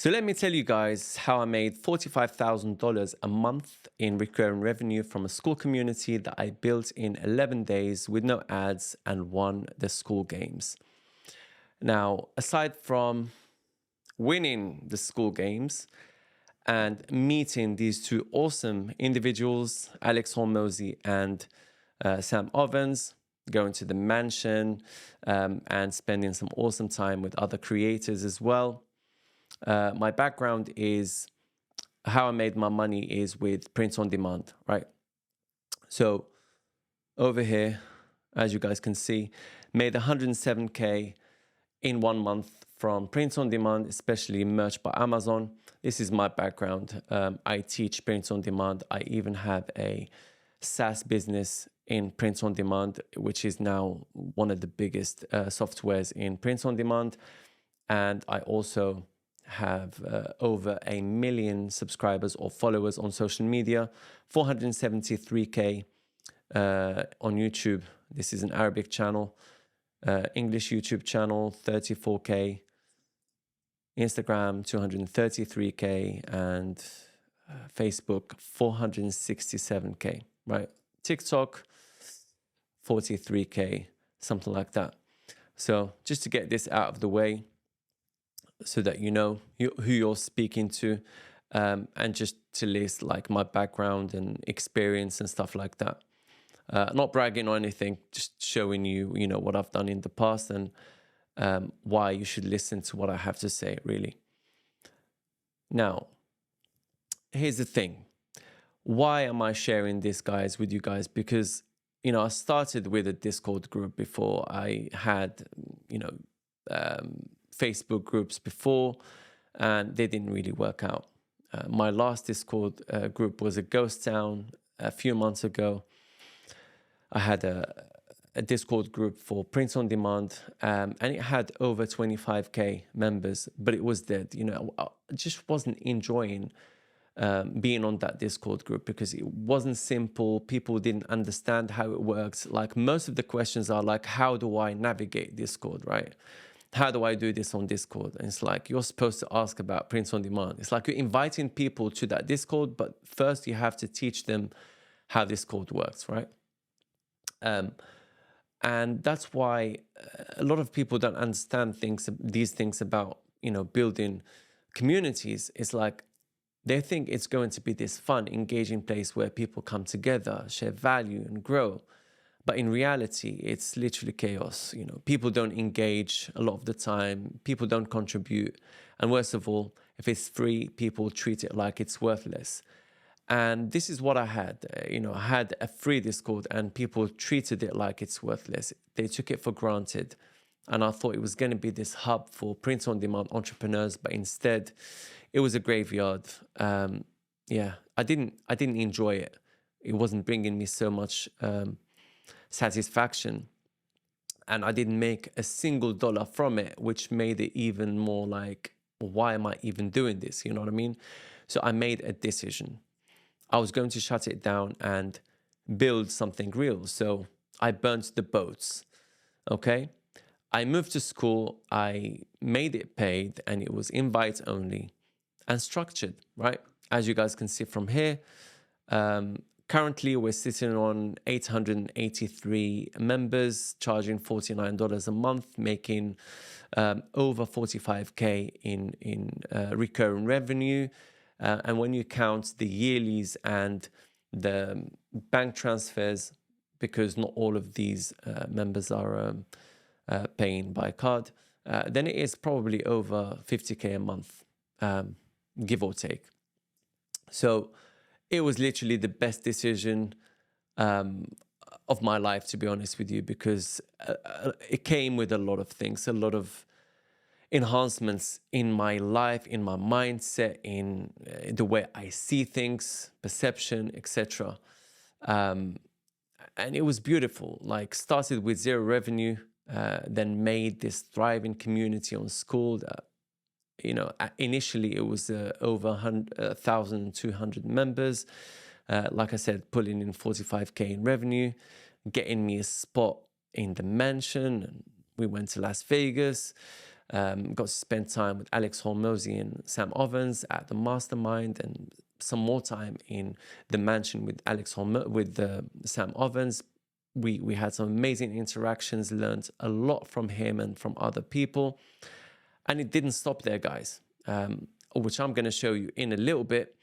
So let me tell you guys how I made $45,000 a month in recurring revenue from a Skool community that I built in 11 days with no ads and won the Skool games. Now, aside from winning the Skool games and meeting these two awesome individuals, Alex Hormozy and Sam Ovens, going to the mansion and spending some awesome time with other creators as well. My background is how I made my money is with print on demand, right? So over here, as you guys can see, made 107K in 1 month from print on demand, especially merch by Amazon. This is my background. I teach print on demand. I even have a SaaS business in print on demand, which is now one of the biggest softwares in print on demand. And I also have over 1 million subscribers or followers on social media, 473K on YouTube. This is an Arabic channel. English YouTube channel, 34K. Instagram, 233K. And Facebook, 467K, right? TikTok, 43K, something like that. So just to get this out of the way, so that you know who you're speaking to, and just to list like my background and experience and stuff like that. Not bragging or anything, just showing you, what I've done in the past and why you should listen to what I have to say, really. Now, here's the thing. Why am I sharing this, guys, with you guys? Because, I started with a Discord group before. I had, Facebook groups before, and they didn't really work out. My last Discord group was a ghost town a few months ago. I had a Discord group for print on demand, and it had over 25K members, but it was dead. I just wasn't enjoying being on that Discord group because it wasn't simple. People didn't understand how it works. Like most of the questions are like, how do I navigate Discord, right? How do I do this on Discord? And it's like, you're supposed to ask about print on demand. It's like you're inviting people to that Discord, but first you have to teach them how Discord works, right? And that's why a lot of people don't understand these things about, building communities. It's like they think it's going to be this fun, engaging place where people come together, share value and grow. But in reality, it's literally chaos. People don't engage a lot of the time. People don't contribute. And worst of all, if it's free, people treat it like it's worthless. And this is what I had. I had a free Discord and people treated it like it's worthless. They took it for granted. And I thought it was going to be this hub for print-on-demand entrepreneurs, but instead, it was a graveyard. I didn't enjoy it. It wasn't bringing me so much satisfaction, and I didn't make a single dollar from it, which made it even more like, why am I even doing this? You know what I mean? So I made a decision. I was going to shut it down and build something real. So I burnt the boats. Okay. I moved to Skool. I made it paid, and it was invite only and structured, right? As you guys can see from here. Currently, we're sitting on 883 members, charging $49 a month, making over 45K in recurring revenue. And when you count the yearlies and the bank transfers, because not all of these members are paying by card, then it is probably over 50K a month, give or take. So it was literally the best decision of my life, to be honest with you, because it came with a lot of things, a lot of enhancements in my life, in my mindset, in the way I see things, perception, etc. And it was beautiful. Like, started with zero revenue, then made this thriving community on Skool. Initially it was over 1,200 members. Like I said, pulling in 45K in revenue, getting me a spot in the mansion. And we went to Las Vegas. Got to spend time with Alex Hormozy and Sam Ovens at the mastermind, and some more time in the mansion with Sam Ovens. We had some amazing interactions, learned a lot from him and from other people. And it didn't stop there, guys, which I'm going to show you in a little bit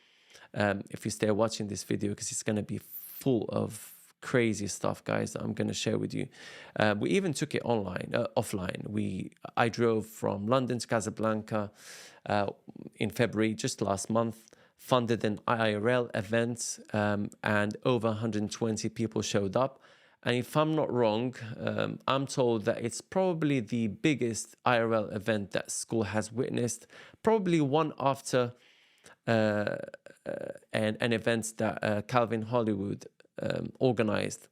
if you stay watching this video, because it's going to be full of crazy stuff, guys, that I'm going to share with you. We even took it offline. I drove from London to Casablanca in February, just last month, funded an IRL event, and over 120 people showed up. And if I'm not wrong, I'm told that it's probably the biggest IRL event that Skool has witnessed, probably one after an event that Calvin Hollywood organized.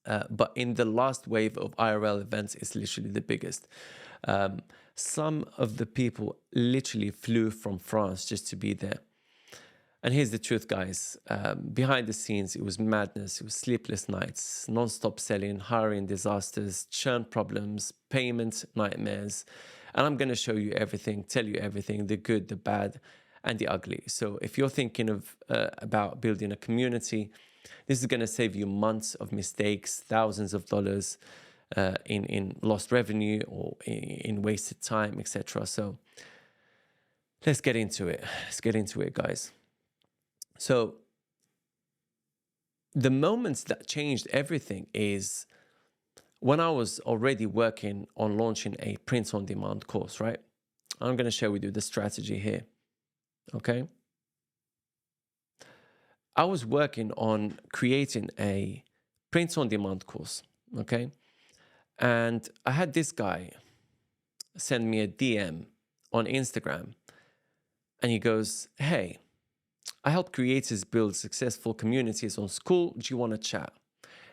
But in the last wave of IRL events, it's literally the biggest. Some of the people literally flew from France just to be there. And here's the truth, guys. Behind the scenes, it was madness. It was sleepless nights, non-stop selling, hiring disasters, churn problems, payment nightmares. And I'm going to show you everything, tell you everything, the good, the bad, and the ugly. So if you're thinking of about building a community, this is going to save you months of mistakes, thousands of dollars in lost revenue or in wasted time, etc. So let's get into it. Let's get into it, guys. So the moments that changed everything is when I was already working on launching a print-on-demand course, right? I'm going to share with you the strategy here, okay? I was working on creating a print-on-demand course, okay? And I had this guy send me a DM on Instagram, and he goes, "Hey, I help creators build successful communities on Skool. Do you want to chat?"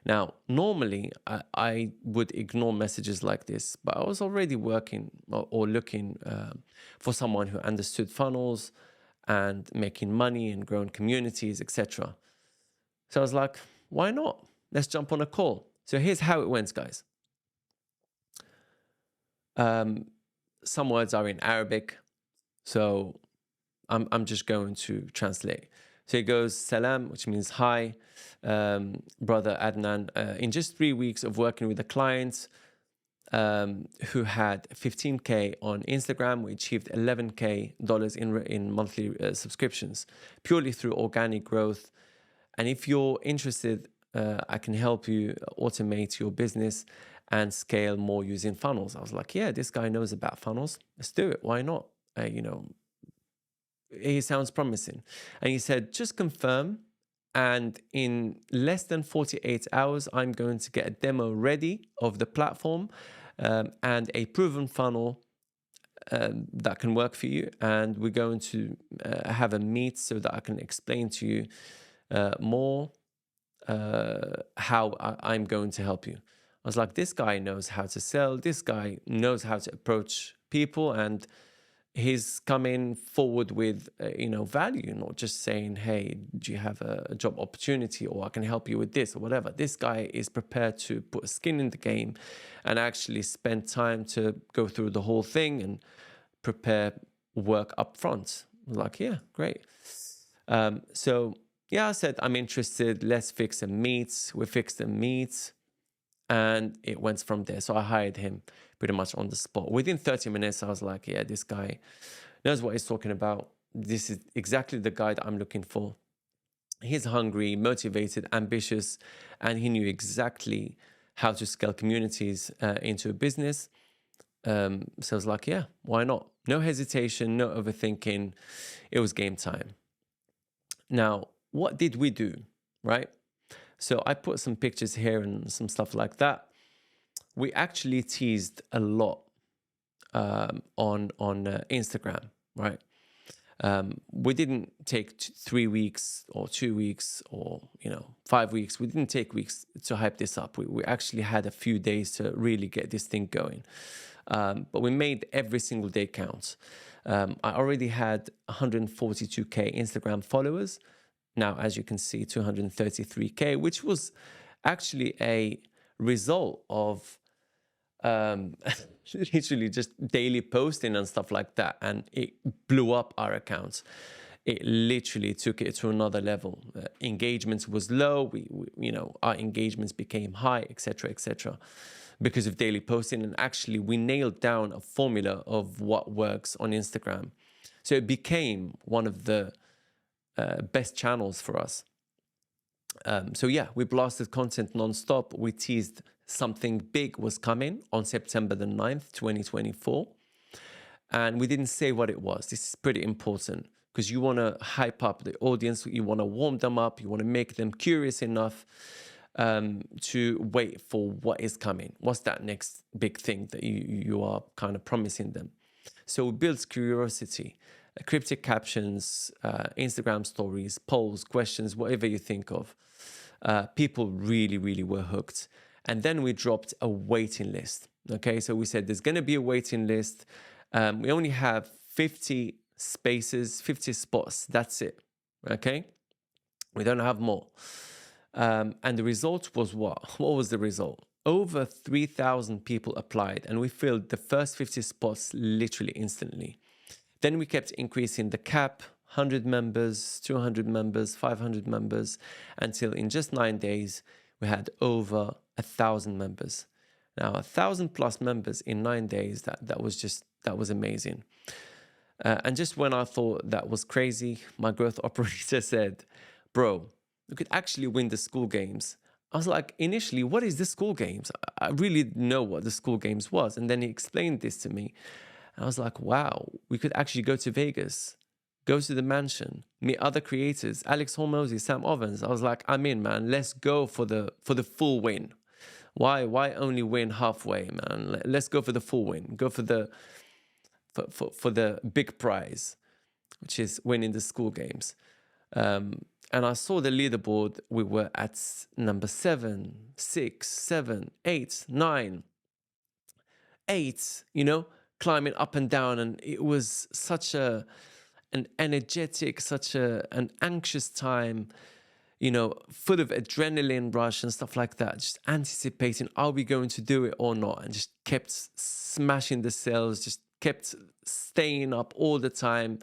Now, normally, I would ignore messages like this, but I was already working or looking for someone who understood funnels and making money and growing communities, etc. So I was like, why not? Let's jump on a call. So here's how it went, guys. Some words are in Arabic, so I'm just going to translate. So it goes, salam, which means hi, brother Adnan. In just 3 weeks of working with a client who had 15K on Instagram, we achieved $11K in monthly subscriptions, purely through organic growth. And if you're interested, I can help you automate your business and scale more using funnels. I was like, yeah, this guy knows about funnels. Let's do it. Why not? He sounds promising. And he said, just confirm. And in less than 48 hours, I'm going to get a demo ready of the platform and a proven funnel that can work for you. And we're going to have a meet so that I can explain to you more how I'm going to help you. I was like, this guy knows how to sell. This guy knows how to approach people, and he's coming forward with, value, not just saying, hey, do you have a job opportunity, or I can help you with this or whatever. This guy is prepared to put skin in the game and actually spend time to go through the whole thing and prepare work up front. I was like, yeah, great. So yeah, I said, I'm interested. Let's fix a meet. We fixed a meet. And it went from there. So I hired him pretty much on the spot. Within 30 minutes, I was like, yeah, this guy knows what he's talking about. This is exactly the guy that I'm looking for. He's hungry, motivated, ambitious, and he knew exactly how to scale communities into a business. So I was like, yeah, why not? No hesitation, no overthinking. It was game time. Now, what did we do, right? So I put some pictures here and some stuff like that. We actually teased a lot on Instagram, right? We didn't take 3 weeks or 2 weeks or 5 weeks. We didn't take weeks to hype this up. We actually had a few days to really get this thing going. But we made every single day count. I already had 142K Instagram followers. Now, as you can see, 233K, which was actually a result of um, literally just daily posting and stuff like that, and it blew up our accounts. It literally took it to another level. Engagements was low. Our engagements became high, etc., because of daily posting. And actually, we nailed down a formula of what works on Instagram. So it became one of the best channels for us. So yeah, we blasted content nonstop. We teased something big was coming on September the 9th, 2024. And we didn't say what it was. This is pretty important because you want to hype up the audience. You want to warm them up. You want to make them curious enough to wait for what is coming. What's that next big thing that you are kind of promising them? So it builds curiosity. Cryptic captions, Instagram stories, polls, questions, whatever you think of. People really, really were hooked. And then we dropped a waiting list. Okay, so we said there's going to be a waiting list. We only have 50 spaces, 50 spots. That's it. Okay, we don't have more. And the result was what? What was the result? Over 3,000 people applied, and we filled the first 50 spots literally instantly. Then we kept increasing the cap, 100 members, 200 members, 500 members, until in just 9 days, we had over 1,000 members. Now, 1,000 plus members in 9 days, that was amazing. And just when I thought that was crazy, my growth operator said, bro, you could actually win the Skool games. I was like, initially, what is the Skool games? I really didn't know what the Skool games was. And then he explained this to me. And I was like, wow, we could actually go to Vegas, go to the mansion, meet other creators, Alex Hormozy, Sam Ovens. I was like, I'm in, man. Let's go for the full win. Why only win halfway, man? Let's go for the full win. Go for the big prize, which is winning the Skool games. And I saw the leaderboard. We were at number 7, 6, 7, 8, 9, 8, climbing up and down. And it was such an energetic, an anxious time, full of adrenaline rush and stuff like that, just anticipating, are we going to do it or not? And just kept smashing the sales, just kept staying up all the time,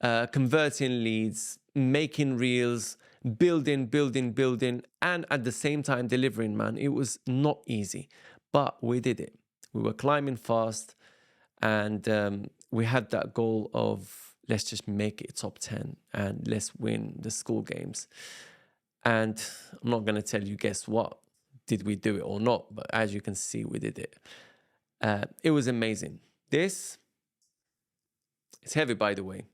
converting leads, making reels, building, and at the same time delivering, man. It was not easy, but we did it. We were climbing fast, and we had that goal of let's just make it top 10 and let's win the Skool games. And I'm not going to tell you, guess what? Did we do it or not? But as you can see, we did it. It was amazing. It's heavy, by the way.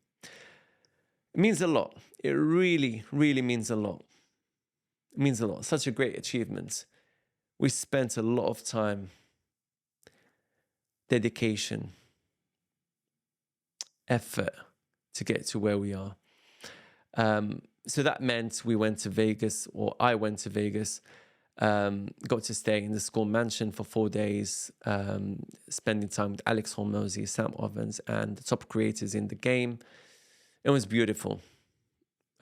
It means a lot. It really, really means a lot. It means a lot. Such a great achievement. We spent a lot of time, dedication, effort to get to where we are. So that meant we went to Vegas, or I went to Vegas, got to stay in the Skool mansion for 4 days, spending time with Alex Hormozy, Sam Ovens, and the top creators in the game. It was beautiful.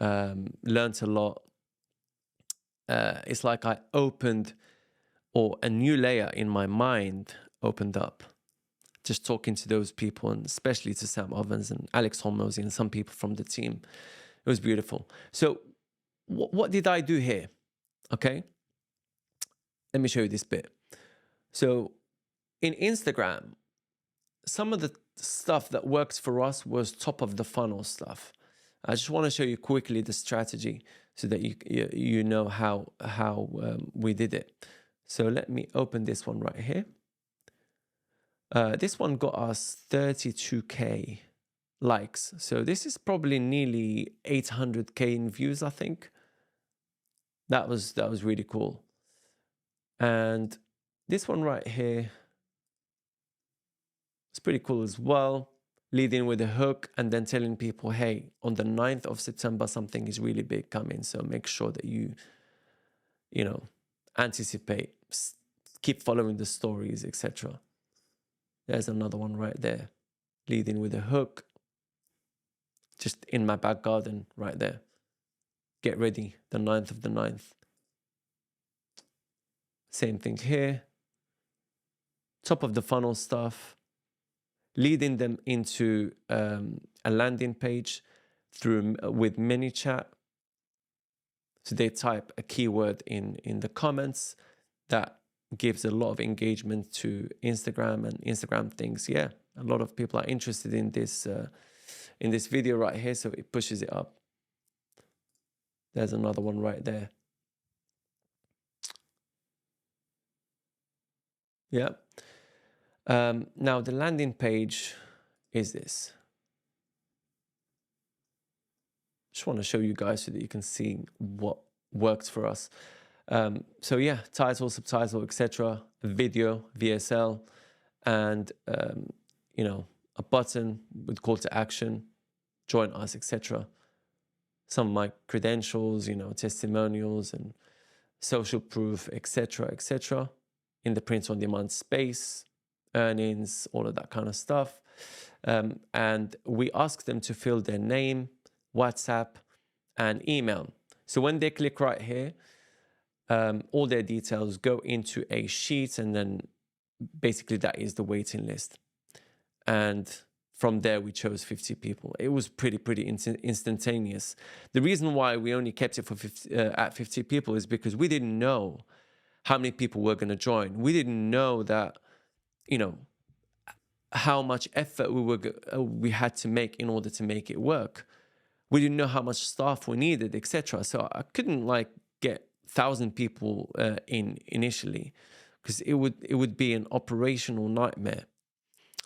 Learned a lot. It's like I opened, or a new layer in my mind opened up. Just talking to those people, and especially to Sam Ovens and Alex Hormozy and some people from the team. It was beautiful. So what did I do here? Okay. Let me show you this bit. So in Instagram, some of the stuff that works for us was top of the funnel stuff. I just want to show you quickly the strategy so that you know how we did it. So let me open this one right here. This one got us 32K likes. So this is probably nearly 800K in views, I think. That was really cool. And this one right here, it's pretty cool as well. Leading with a hook and then telling people, hey, on the 9th of September, something is really big coming. So make sure that you anticipate, keep following the stories, etc. There's another one right there. Leading with a hook. Just in my back garden right there. Get ready, the 9th of the 9th. Same thing here. top of the funnel stuff, leading them into a landing page with ManyChat. So they type a keyword in the comments that gives a lot of engagement to Instagram, and Instagram thinks, yeah, a lot of people are interested in this video right here, so it pushes it up. There's another one right there. Yeah. Now the landing page is this. Just want to show you guys so that you can see what works for us. So yeah, title, subtitle, etc., video, VSL, and you know, a button with call to action, join us, etc. Some of my credentials, you know, testimonials and social proof, etc., etc. In the print on demand space, earnings, all of that kind of stuff. And we ask them to fill their name, WhatsApp, and email. So when they click right here, all their details go into a sheet, and then basically that is the waiting list. And from there, we chose 50 people. It was pretty instantaneous. The reason why we only kept it for at 50 people is because we didn't know how many people were going to join. We didn't know that, you know, how much effort we had to make in order to make it work. We didn't know how much staff we needed, etc. So I couldn't like get 1,000 people in initially, because it would be an operational nightmare.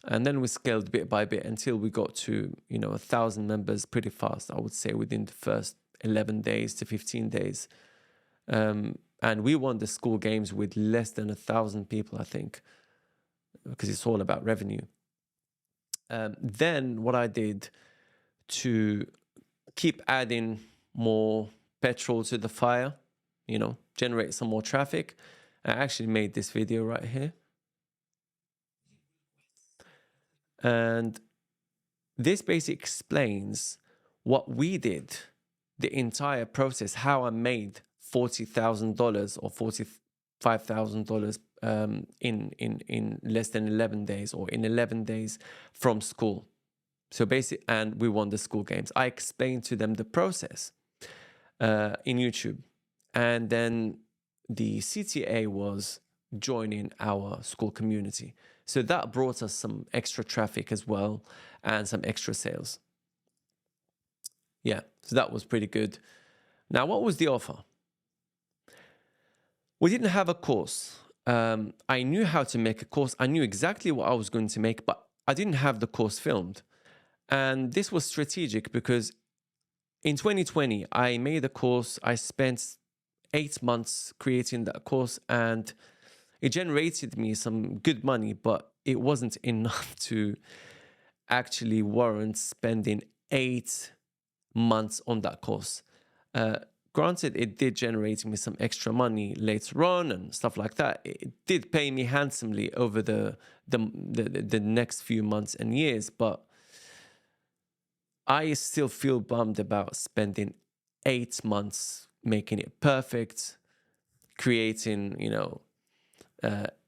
And then we scaled bit by bit until we got to, you know, 1,000 members pretty fast, I would say, within the first 11 days to 15 days. And we won the Skool games with less than 1,000 people, I think, because it's all about revenue. Then what I did to keep adding more petrol to the fire, you know, generate some more traffic, I actually made this video right here. And this basically explains what we did, the entire process, how I made $40,000 or $45,000 in less than 11 days, or in 11 days from Skool. So basically, and we won the Skool games. I explained to them the process in YouTube. And then the CTA was joining our Skool community. So that brought us some extra traffic as well, and some extra sales. Yeah, so that was pretty good. Now, what was the offer? We didn't have a course. I knew how to make a course. I knew exactly what I was going to make, but I didn't have the course filmed. And this was strategic because in 2020, I made a course. I spent 8 months creating that course, and it generated me some good money, but it wasn't enough to actually warrant spending 8 months on that course. Granted, it did generate me some extra money later on and stuff like that. It did pay me handsomely over the next few months and years, but I still feel bummed about spending 8 months making it perfect, creating, you know,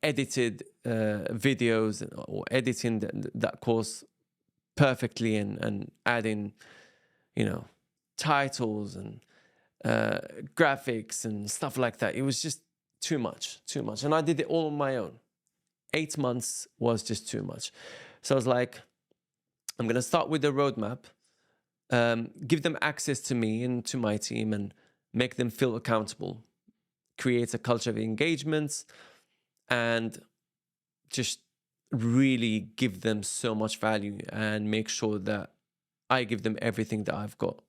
edited videos, or editing that course perfectly, and adding, you know, titles and graphics and stuff like that. It was just too much. And I did it all on my own. 8 months was just too much. So I was like, I'm going to start with the roadmap, give them access to me and to my team, and make them feel accountable, create a culture of engagement, and just really give them so much value, and make sure that I give them everything that I've got.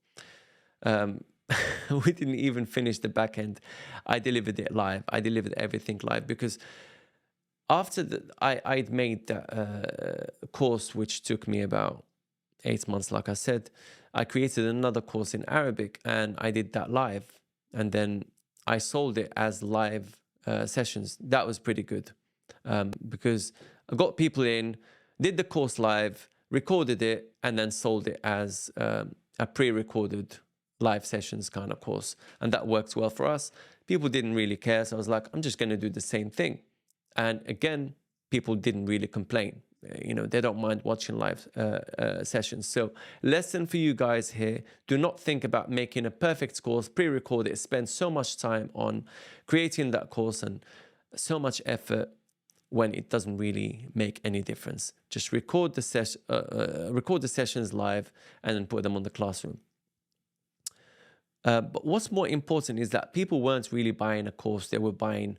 We didn't even finish the back end. I delivered it live. I delivered everything live, because after I'd made that course, which took me about 8 months, like I said, I created another course in Arabic, and I did that live. And then I sold it as live sessions. That was pretty good, because I got people in, did the course live, recorded it, and then sold it as a pre-recorded live sessions kind of course. And that worked well for us. People didn't really care. So I was like, I'm just going to do the same thing. And again, people didn't really complain. They don't mind watching live sessions. So lesson for you guys here: do not think about making a perfect course, pre-record it, spend so much time on creating that course and so much effort when it doesn't really make any difference. Just record the sessions live and then put them on the classroom. But what's more important is that people weren't really buying a course. They were buying,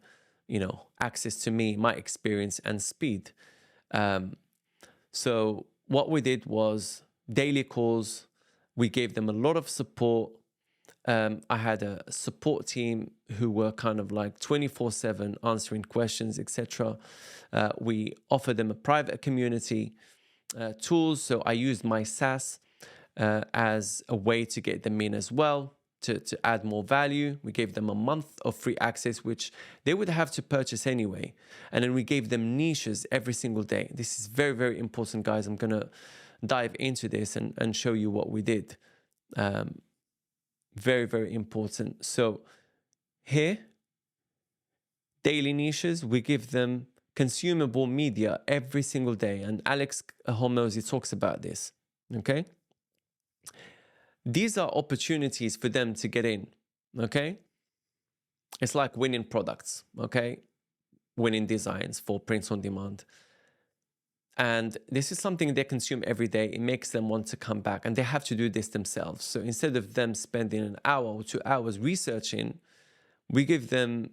access to me, my experience, and speed. So what we did was daily calls. We gave them a lot of support. I had a support team who were kind of like 24/7 answering questions, etc. We offered them a private community tools. So I used my SaaS as a way to get them in as well, to add more value. We gave them a month of free access, which they would have to purchase anyway. And then we gave them niches every single day. This is very, very important, guys. I'm going to dive into this and show you what we did. Very, very important. So here, daily niches, we give them consumable media every single day. And Alex Hormozy talks about this, okay? These are opportunities for them to get in, okay? It's like winning products, okay? Winning designs for print on demand. And this is something they consume every day. It makes them want to come back, and they have to do this themselves. So instead of them spending an hour or 2 hours researching, we give them,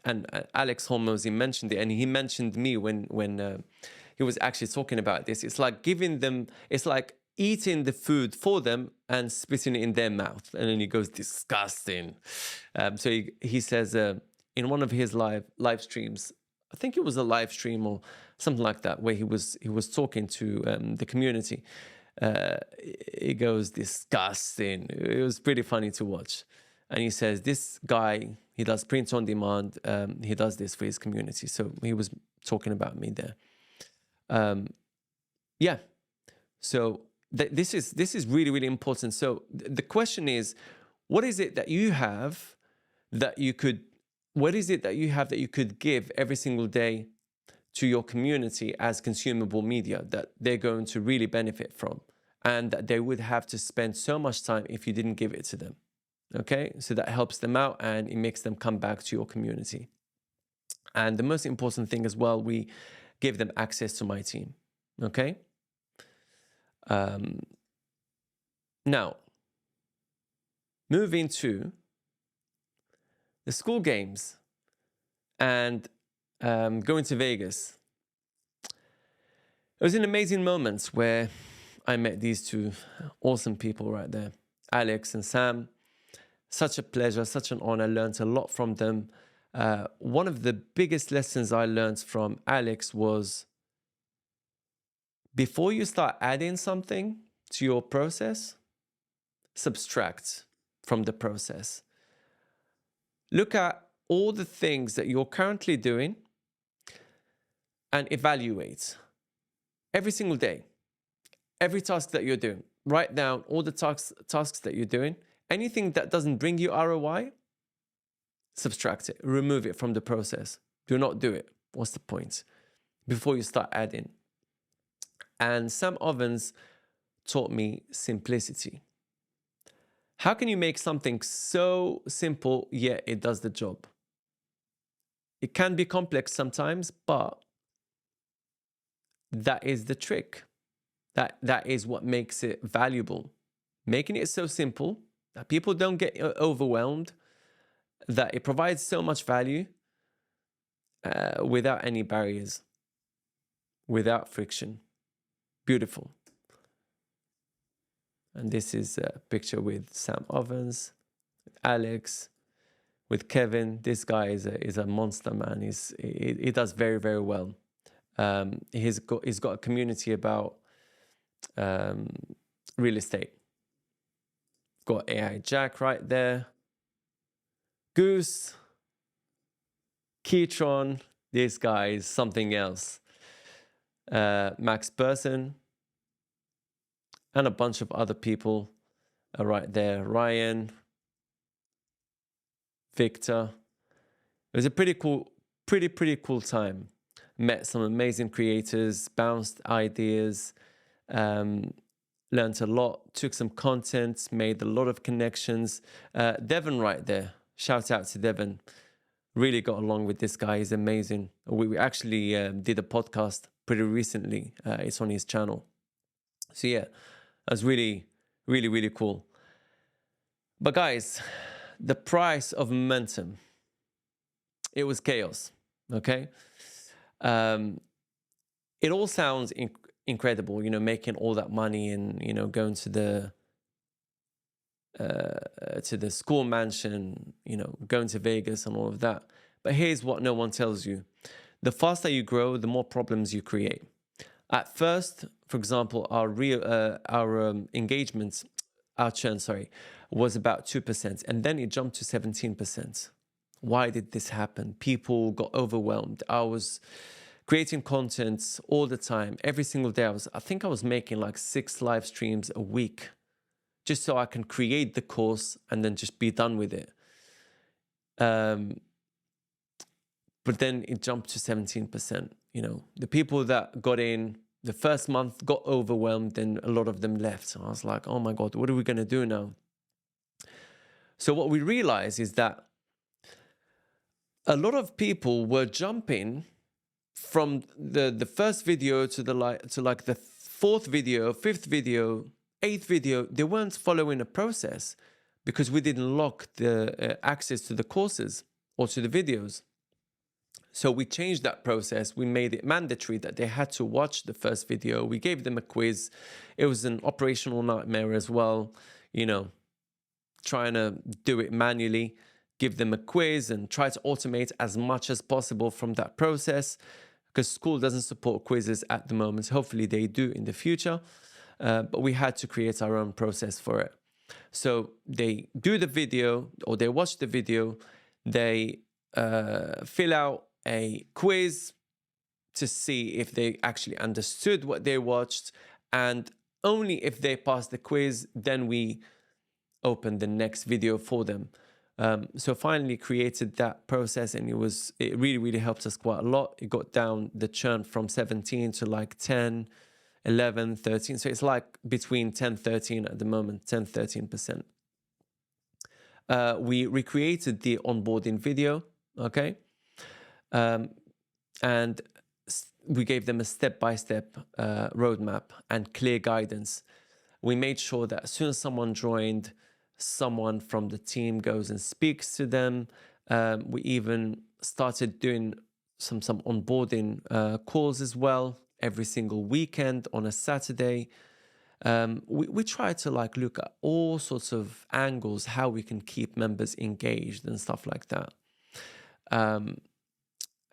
and Alex Hormozy mentioned it, and he mentioned me when he was actually talking about this. It's like giving them, it's like eating the food for them and spitting it in their mouth. And then he goes, disgusting. So he says in one of his live streams, I think it was a live stream or something like that, where he was talking to the community. He goes, disgusting. It was pretty funny to watch. And he says, this guy, he does print on demand. He does this for his community. So he was talking about me there. Yeah. So this is really, really important. So the question is, what is it that you have that you could give every single day to your community as consumable media that they're going to really benefit from, and that they would have to spend so much time if you didn't give it to them? Okay, so that helps them out and it makes them come back to your community. And the most important thing as well, we give them access to my team. Okay. Now, moving to the Skool games and going to Vegas. It was an amazing moment where I met these two awesome people right there, Alex and Sam. Such a pleasure, such an honor. I learned a lot from them. One of the biggest lessons I learned from Alex was, before you start adding something to your process, subtract from the process. Look at all the things that you're currently doing and evaluate every single day, every task that you're doing. Write down all the tasks that you're doing. Anything that doesn't bring you ROI, subtract it, remove it from the process. Do not do it. What's the point? Before you start adding. And Sam Ovens taught me simplicity. How can you make something so simple, yet it does the job? It can be complex sometimes, but that is the trick. That is what makes it valuable. Making it so simple that people don't get overwhelmed, that it provides so much value without any barriers, without friction. Beautiful. And this is a picture with Sam Ovens, with Alex, with Kevin. This guy is a monster, man. He does very, very well. He's got a community about real estate. Got AI Jack right there. Goose, Keytron. This guy is something else. Max Person, and a bunch of other people are right there. Ryan, Victor. It was a pretty cool time. met some amazing creators, bounced ideas, learned a lot, took some content, made a lot of connections. Devon right there, shout out to Devon. Really got along with this guy. He's amazing. We actually did a podcast pretty recently. It's on his channel. So yeah, that was really, really, really cool. But guys, the price of momentum, it was chaos, okay? It all sounds incredible, you know, making all that money and, you know, going to the Skool mansion, you know, going to Vegas and all of that. But here's what no one tells you. The faster you grow, the more problems you create. At first, for example, our engagements, our churn, was about 2%, and then it jumped to 17%. Why did this happen? People got overwhelmed. I was creating content all the time, every single day. I think I was making like 6 live streams a week, just so I can create the course and then just be done with it. But then it jumped to 17%. You know, the people that got in the first month got overwhelmed and a lot of them left. So I was like, oh my God, what are we going to do now? So what we realized is that a lot of people were jumping from the first video to like the 4th video, 5th video, 8th video. They weren't following a process because we didn't lock the access to the courses or to the videos. So we changed that process. We made it mandatory that they had to watch the first video. We gave them a quiz. It was an operational nightmare as well, you know, trying to do it manually, give them a quiz and try to automate as much as possible from that process, because Skool doesn't support quizzes at the moment. Hopefully they do in the future, but we had to create our own process for it. So they do the video, or they watch the video, they fill out a quiz to see if they actually understood what they watched, and only if they pass the quiz, then we open the next video for them. So finally created that process, and it really, really helped us quite a lot. It got down the churn from 17 to like 10, 11, 13. So it's like between 10, 13 at the moment, 10, 13%. We recreated the onboarding video, okay? And we gave them a step-by-step roadmap and clear guidance. We made sure that as soon as someone joined, someone from the team goes and speaks to them. We even started doing some onboarding calls as well every single weekend on a Saturday. We try to like look at all sorts of angles, how we can keep members engaged and stuff like that.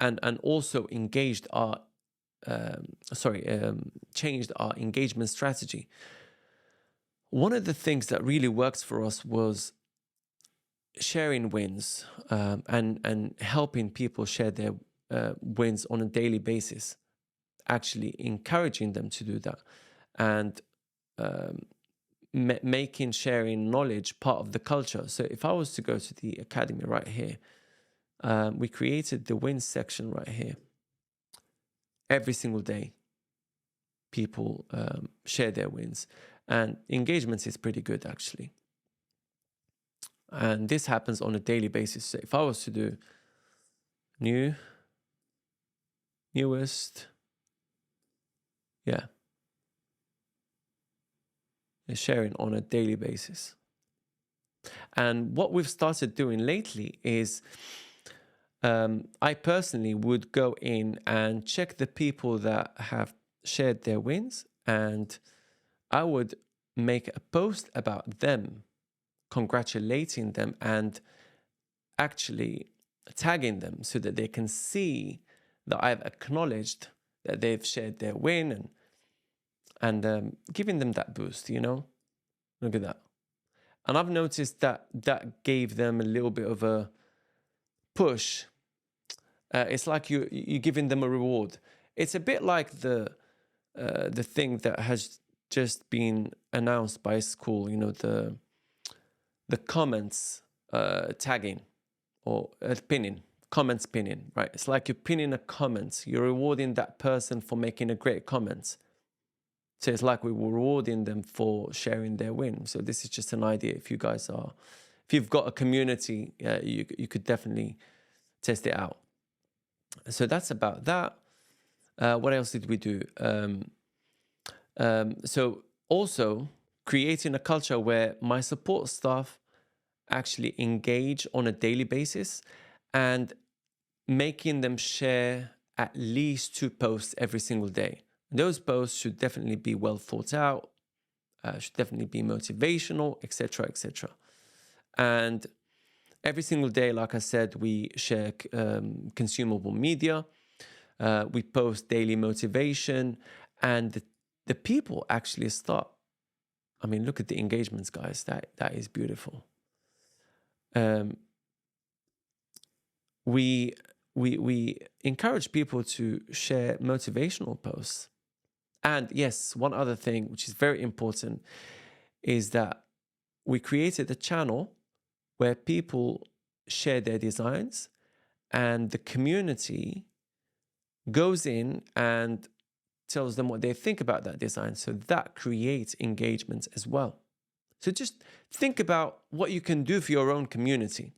And also engaged our changed our engagement strategy. One of the things that really works for us was sharing wins, and helping people share their wins on a daily basis, actually encouraging them to do that, and making sharing knowledge part of the culture. So if I was to go to the academy right here, we created the wins section right here. Every single day, people share their wins, and engagement is pretty good actually. And this happens on a daily basis. So if I was to do newest, yeah, they're sharing on a daily basis. And what we've started doing lately is I personally would go in and check the people that have shared their wins, and I would make a post about them, congratulating them and actually tagging them so that they can see that I've acknowledged that they've shared their win, and giving them that boost, you know? Look at that. And I've noticed that that gave them a little bit of a push. It's like you're giving them a reward. It's a bit like the thing that has just been announced by Skool, you know, the comments tagging or pinning comments pinning, right? It's like you're pinning a comment. You're rewarding that person for making a great comment. So it's like we were rewarding them for sharing their win. So this is just an idea. If you've got a community, you could definitely test it out. So that's about that. What else did we do? So also creating a culture where my support staff actually engage on a daily basis and making them share at least 2 posts every single day. Those posts should definitely be well thought out, should definitely be motivational, etc., etc. And every single day, like I said, we share consumable media. We post daily motivation, and the people actually start. I mean, look at the engagements, guys. That is beautiful. We encourage people to share motivational posts. And yes, one other thing, which is very important, is that we created a channel where people share their designs and the community goes in and tells them what they think about that design. So that creates engagement as well. So just think about what you can do for your own community,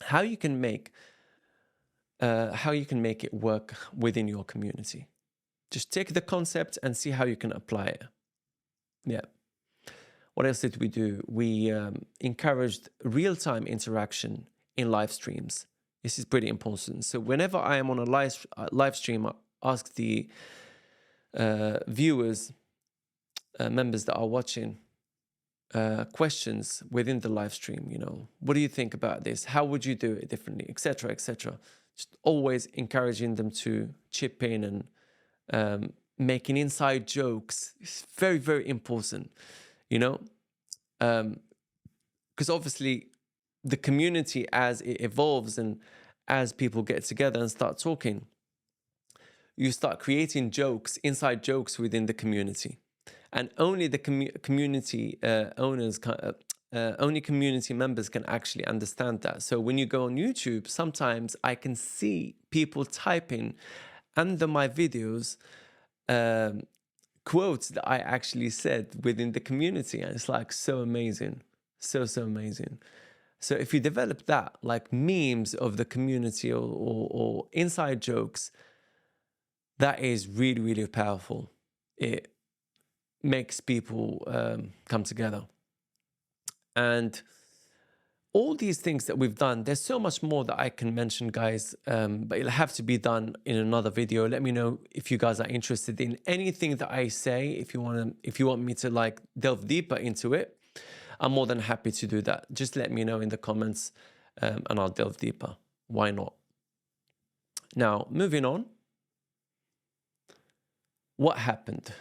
how you can make it work within your community. Just take the concept and see how you can apply it. Yeah. What else did we do? We encouraged real-time interaction in live streams. This is pretty important. So whenever I am on a live stream, I ask the viewers, members that are watching, questions within the live stream. You know, what do you think about this? How would you do it differently, etc., etc. Just always encouraging them to chip in and making inside jokes. It's very, very important, you know, because obviously the community, as it evolves and as people get together and start talking, you start creating jokes, inside jokes within the community. And only the community owners, only community members can actually understand that. So when you go on YouTube, sometimes I can see people typing under my videos quotes that I actually said within the community. And it's like so amazing, so amazing. So if you develop that, like memes of the community or inside jokes, that is really, really powerful. It makes people come together. And all these things that we've done, there's so much more that I can mention, guys, but it'll have to be done in another video. Let me know if you guys are interested in anything that I say. If you want me to like delve deeper into it, I'm more than happy to do that. Just let me know in the comments and I'll delve deeper. Why not? Now, moving on. What happened?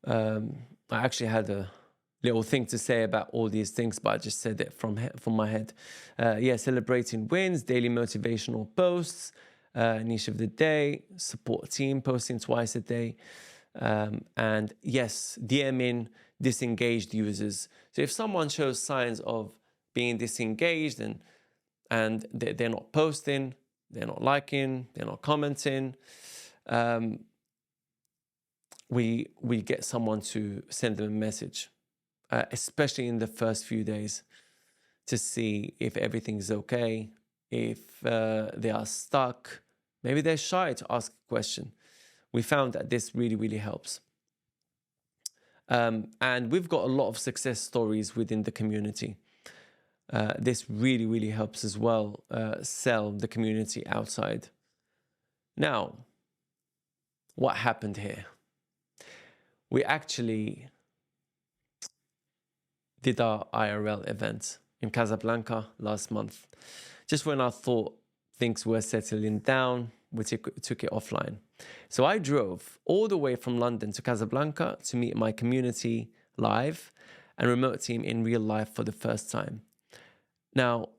I actually had a little thing to say about all these things, but I just said it from my head. Yeah, celebrating wins, daily motivational posts, niche of the day, support team posting twice a day, and yes, DMing disengaged users. So if someone shows signs of being disengaged and they're not posting, they're not liking, they're not commenting, we get someone to send them a message, especially in the first few days, to see if everything's okay, if they are stuck, maybe they're shy to ask a question. We found that this really, really helps. And we've got a lot of success stories within the community. This really, really helps as well sell the community outside. Now, what happened here? We actually did our IRL event in Casablanca last month. Just when I thought things were settling down, we took it offline. So I drove all the way from London to Casablanca to meet my community live and remote team in real life for the first time. Now,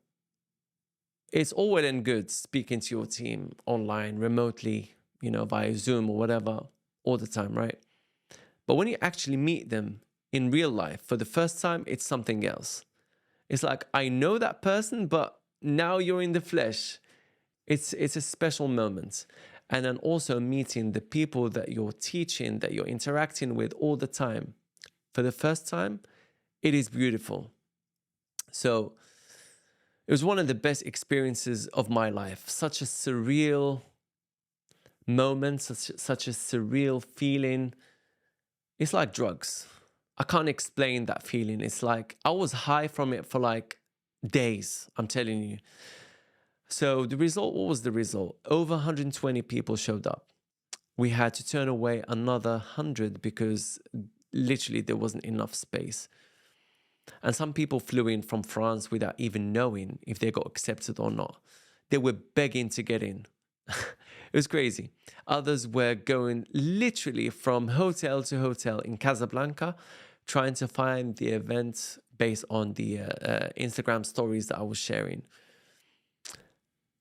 it's all well and good speaking to your team online, remotely, you know, via Zoom or whatever, all the time, right? But when you actually meet them in real life for the first time, it's something else. It's like, I know that person, but now you're in the flesh. It's a special moment. And then also meeting the people that you're teaching, that you're interacting with all the time. For the first time, it is beautiful. So it was one of the best experiences of my life. Such a surreal moment, such a surreal feeling. It's like drugs. I can't explain that feeling. It's like I was high from it for like days, I'm telling you. So the result, what was the result? Over 120 people showed up. We had to turn away another 100 because literally there wasn't enough space. And some people flew in from France without even knowing if they got accepted or not. They were begging to get in. It was crazy. Others were going literally from hotel to hotel in Casablanca, trying to find the event based on the Instagram stories that I was sharing.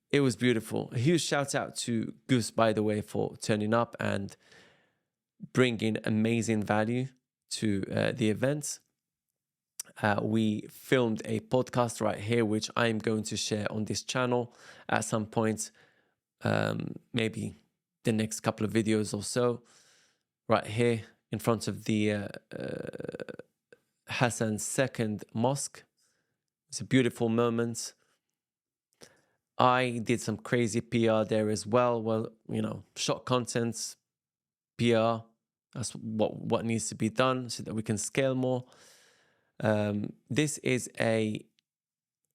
It was beautiful. A huge shout out to Goose, by the way, for turning up and bringing amazing value to the event. We filmed a podcast right here, which I'm going to share on this channel at some point, maybe the next couple of videos or so, right here in front of the Hassan's second mosque. It's a beautiful moment. I did some crazy PR there as well. Well, you know, shot contents, PR, that's what needs to be done so that we can scale more. This is a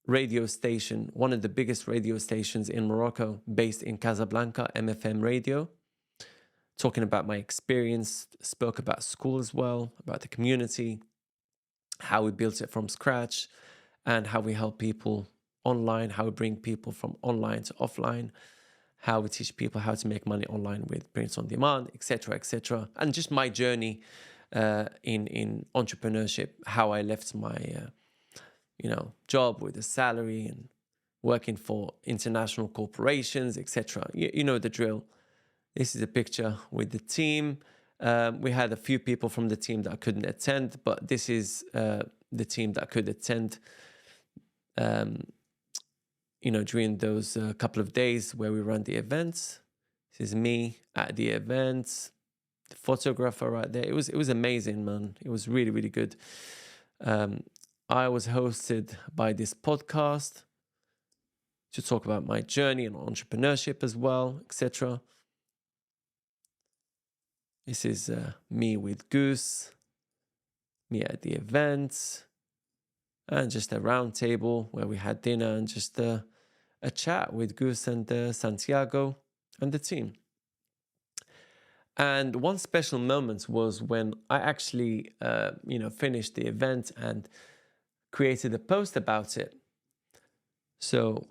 radio station, one of the biggest radio stations in Morocco, based in Casablanca, MFM Radio. Talking about my experience, spoke about Skool as well, about the community, how we built it from scratch, and how we help people online, how we bring people from online to offline, how we teach people how to make money online with prints on demand, etc., and just my journey in entrepreneurship, how I left my job with a salary and working for international corporations, etc. You know the drill. This is a picture with the team. We had a few people from the team that couldn't attend, but this is the team that could attend during those couple of days where we run the events. This is me at the events, the photographer right there. It was amazing, man. It was really, really good. I was hosted by this podcast to talk about my journey and entrepreneurship as well, etc. This is me with Goose, me at the events, and just a round table where we had dinner and just a chat with Goose and Santiago and the team. And one special moment was when I actually, finished the event and created a post about it. So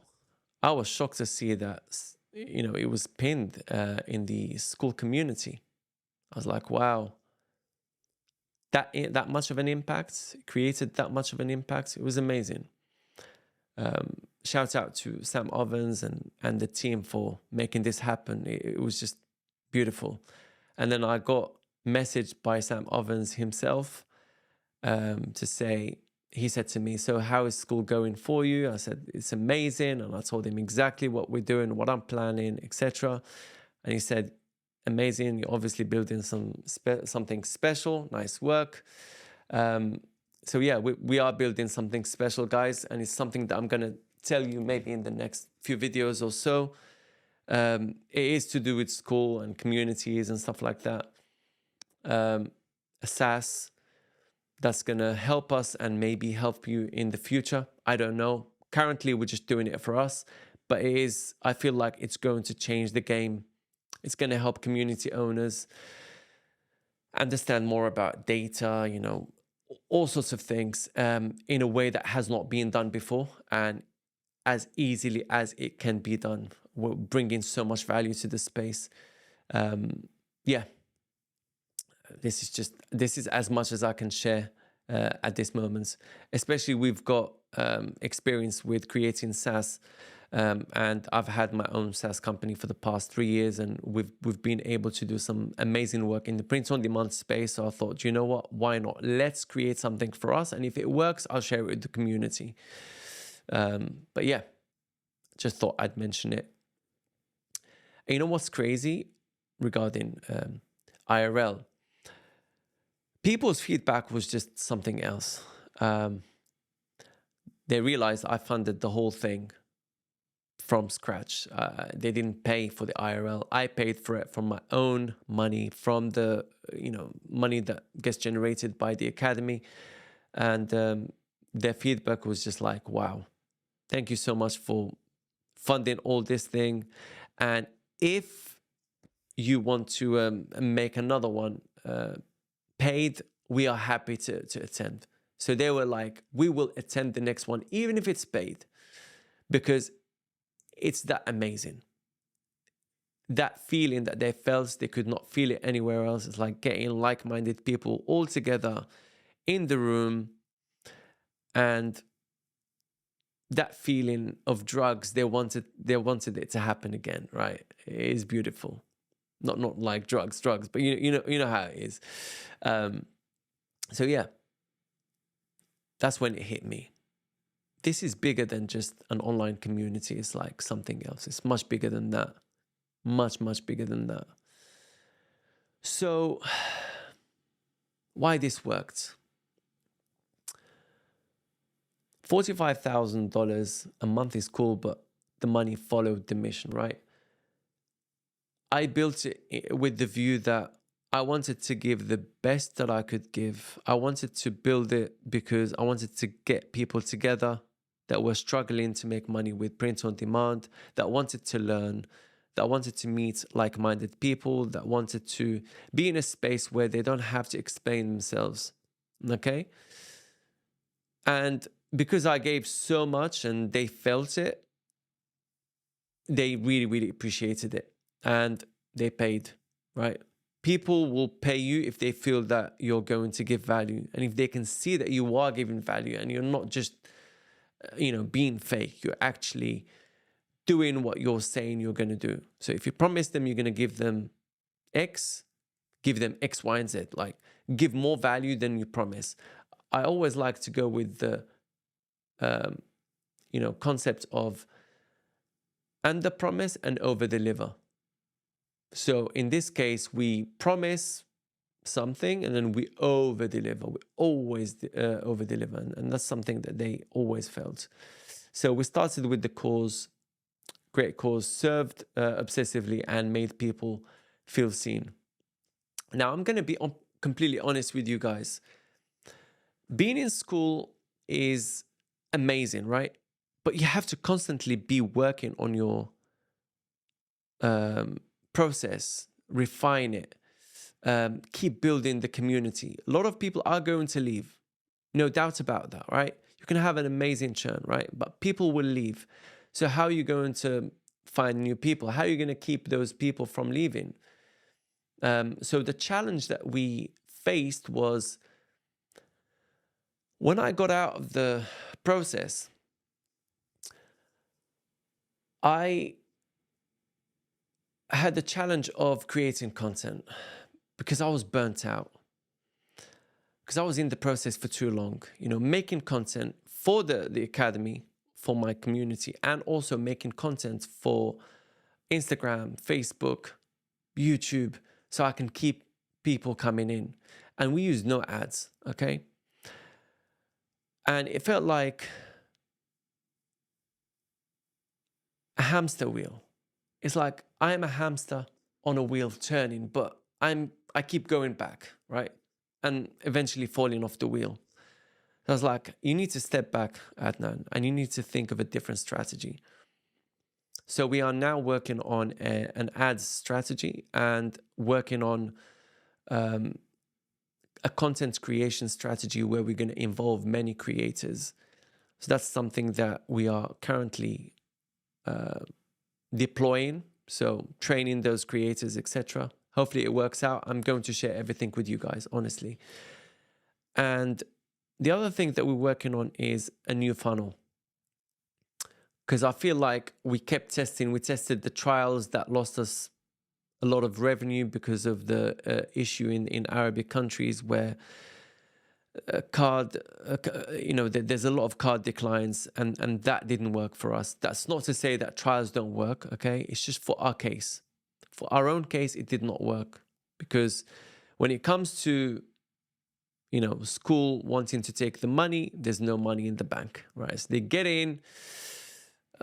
I was shocked to see that, it was pinned in the Skool community. I was like, wow, that much of an impact, created that much of an impact. It was amazing. Shout out to Sam Ovens and the team for making this happen. It was just beautiful. And then I got messaged by Sam Ovens himself to say, he said to me, so how is Skool going for you? I said, it's amazing. And I told him exactly what we're doing, what I'm planning, etc. And he said, amazing. You're obviously building something special. Nice work. So yeah, we are building something special, guys. And it's something that I'm going to tell you maybe in the next few videos or so. It is to do with Skool and communities and stuff like that. A SaaS that's going to help us and maybe help you in the future. I don't know. Currently, we're just doing it for us. But I feel like it's going to change the game. It's going to help community owners understand more about data, all sorts of things in a way that has not been done before and as easily as it can be done. We're bringing so much value to the space. This is as much as I can share at this moment. Especially we've got experience with creating SaaS. And I've had my own SaaS company for the past 3 years, and we've been able to do some amazing work in the print-on-demand space. So I thought, you know what? Why not? Let's create something for us, and if it works, I'll share it with the community. But yeah, just thought I'd mention it. And you know what's crazy regarding IRL? People's feedback was just something else. They realized I funded the whole thing from scratch. They didn't pay for the IRL. I paid for it from my own money, from the money that gets generated by the academy. And their feedback was just like, wow, thank you so much for funding all this thing. And if you want to make another one paid, we are happy to attend. So they were like, we will attend the next one, even if it's paid, because it's that amazing. That feeling that they felt, they could not feel it anywhere else. It's like getting like-minded people all together in the room, and that feeling of drugs, they wanted it to happen again, right? It is beautiful. Not like drugs, but you know how it is. So yeah, that's when it hit me. This is bigger than just an online community. It's like something else. It's much bigger than that. Much bigger than that. So why this worked? $45,000 a month is cool, but the money followed the mission, right? I built it with the view that I wanted to give the best that I could give. I wanted to build it because I wanted to get people together that were struggling to make money with print on demand, that wanted to learn, that wanted to meet like-minded people, that wanted to be in a space where they don't have to explain themselves, okay? And because I gave so much and they felt it, they really appreciated it, and they paid, right? People will pay you if they feel that you're going to give value, and if they can see that you are giving value and you're not just being fake, you're actually doing what you're saying you're going to do. So if you promise them you're going to give them X, give them X, Y, and Z. Like, give more value than you promise. I always like to go with the concept of under promise and over deliver. So in this case, we promise something and then we over deliver. We always over deliver, and that's something that they always felt. So we started with the cause, great cause, served obsessively, and made people feel seen. Now I'm going to be completely honest with you guys. Being in Skool is amazing, right? But you have to constantly be working on your process, refine it, keep building the community. A lot of people are going to leave, no doubt about that, right? You can have an amazing churn, right? But people will leave. So how are you going to find new people? How are you going to keep those people from leaving? So the challenge that we faced was, when I got out of the process, I had the challenge of creating content because I was burnt out, because I was in the process for too long, making content for the academy, for my community, and also making content for Instagram, Facebook, YouTube, so I can keep people coming in. And we use no ads, okay? And it felt like a hamster wheel. It's like I am a hamster on a wheel turning, but I keep going back, right? And eventually falling off the wheel. So I was like, you need to step back, Adnan, and you need to think of a different strategy. So we are now working on an ads strategy and working on a content creation strategy where we're going to involve many creators. So that's something that we are currently deploying, so training those creators, etc. Hopefully it works out. I'm going to share everything with you guys, honestly. And the other thing that we're working on is a new funnel, because I feel like we kept testing. We tested the trials that lost us a lot of revenue because of the issue in Arabic countries, where card, there's a lot of card declines, and that didn't work for us. That's not to say that trials don't work, okay? It's just for our case. For our own case, it did not work, because when it comes to, Skool wanting to take the money, there's no money in the bank, right? So they get in,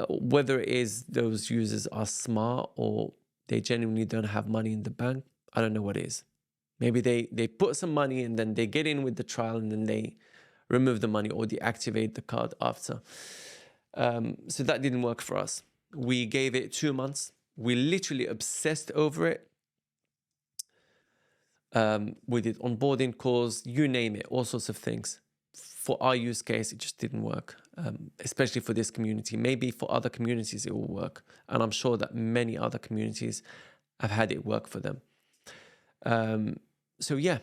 whether it is those users are smart or they genuinely don't have money in the bank, I don't know what it is. Maybe they put some money and then they get in with the trial and then they remove the money or deactivate the card after. So that didn't work for us. We gave it 2 months. We literally obsessed over it. We did onboarding calls, you name it, all sorts of things. For our use case, it just didn't work, especially for this community. Maybe for other communities it will work. And I'm sure that many other communities have had it work for them. So yeah,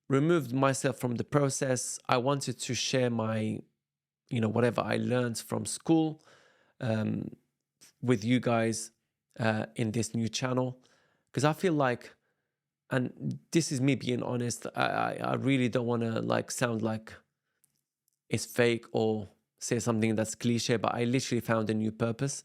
removed myself from the process. I wanted to share my, whatever I learned from Skool with you guys in this new channel. Because I feel like, and this is me being honest, I really don't want to sound like it's fake or say something that's cliche, but I literally found a new purpose.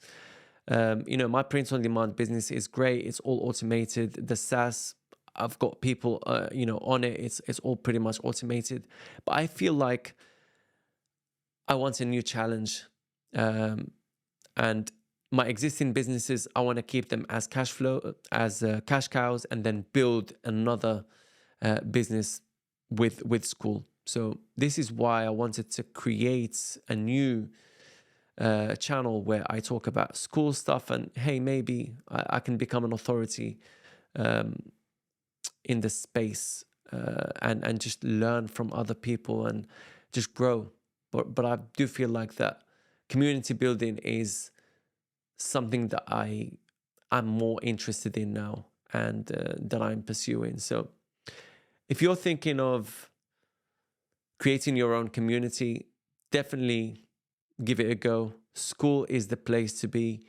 My print on demand business is great. It's all automated. The SaaS, I've got people, on it. It's all pretty much automated. But I feel like I want a new challenge. And my existing businesses, I want to keep them as cash flow, as cash cows, and then build another business with Skool. So this is why I wanted to create a new channel where I talk about Skool stuff, and hey, maybe I can become an authority in the space and just learn from other people and just grow. But I do feel like that community building is something that I'm more interested in now and that I'm pursuing. So if you're thinking of creating your own community, definitely give it a go. Skool is the place to be.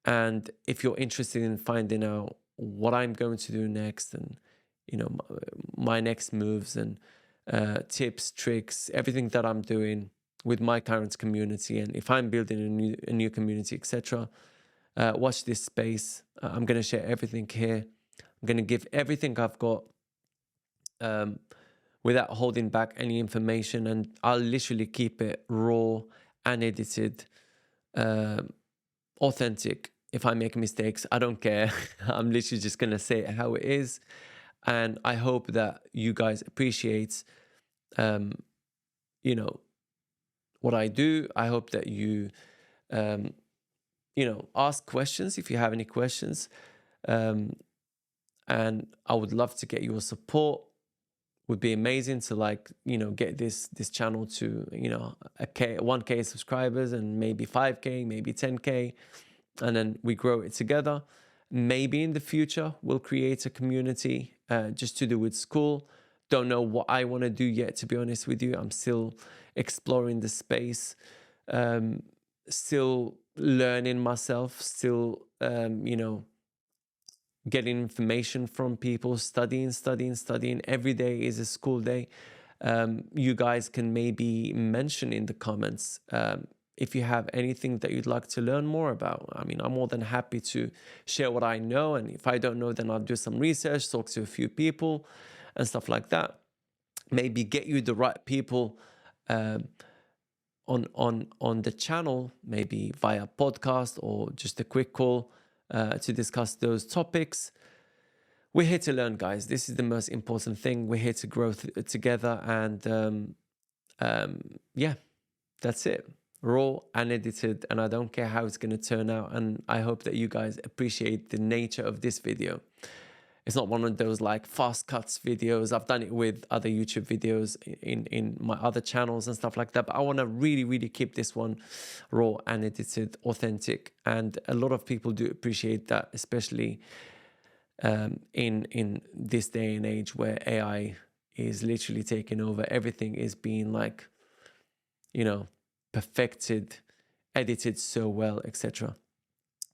And if you're interested in finding out what I'm going to do next and, my next moves and tips, tricks, everything that I'm doing with my current community, and if I'm building a new community, etc., watch this space. I'm going to share everything here. I'm going to give everything I've got without holding back any information, and I'll literally keep it raw, unedited, authentic. If I make mistakes, I don't care. I'm literally just going to say it how it is. And I hope that you guys appreciate, what I do. I hope that you, ask questions if you have any questions. And I would love to get your support. Would be amazing to get this channel to, 1K subscribers and maybe 5K, maybe 10K. And then we grow it together. Maybe in the future, we'll create a community just to do with Skool. Don't know what I want to do yet, to be honest with you. I'm still exploring the space, still learning myself, still, getting information from people, studying. Every day is a Skool day. You guys can maybe mention in the comments if you have anything that you'd like to learn more about. I mean, I'm more than happy to share what I know. And if I don't know, then I'll do some research, talk to a few people and stuff like that. Maybe get you the right people on the channel, maybe via podcast or just a quick call to discuss those topics. We're here to learn, guys. This is the most important thing. We're here to grow together. And yeah, that's it. Raw, unedited, and I don't care how it's going to turn out. And I hope that you guys appreciate the nature of this video. It's not one of those fast cuts videos. I've done it with other YouTube videos in my other channels and stuff like that. But I want to really, really keep this one raw, unedited, authentic. And a lot of people do appreciate that, especially in this day and age where AI is literally taking over. Everything is being perfected, edited so well, etc.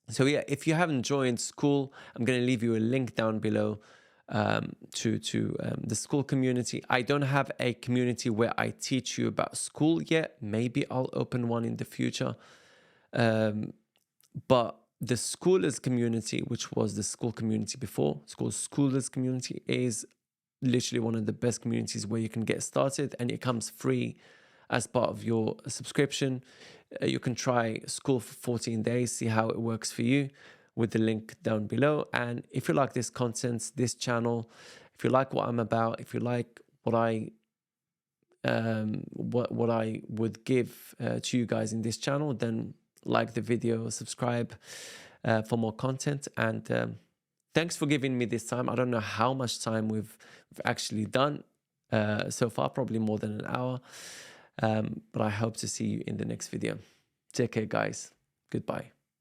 So yeah, if you haven't joined Skool, I'm going to leave you a link down below. the Skool community. I don't have a community where I teach you about Skool yet. Maybe I'll open one in the future. But the Schoolers community, which was the Skool community before, it's called Schoolers community, is literally one of the best communities where you can get started, and it comes free as part of your subscription. You can try Skool for 14 days, see how it works for you, with the link down below. And if you like this content, this channel, if you like what I'm about, if you like what I would give to you guys in this channel, then like the video, subscribe for more content. And thanks for giving me this time. I don't know how much time we've actually done so far, probably more than an hour. But I hope to see you in the next video. Take care, guys. Goodbye.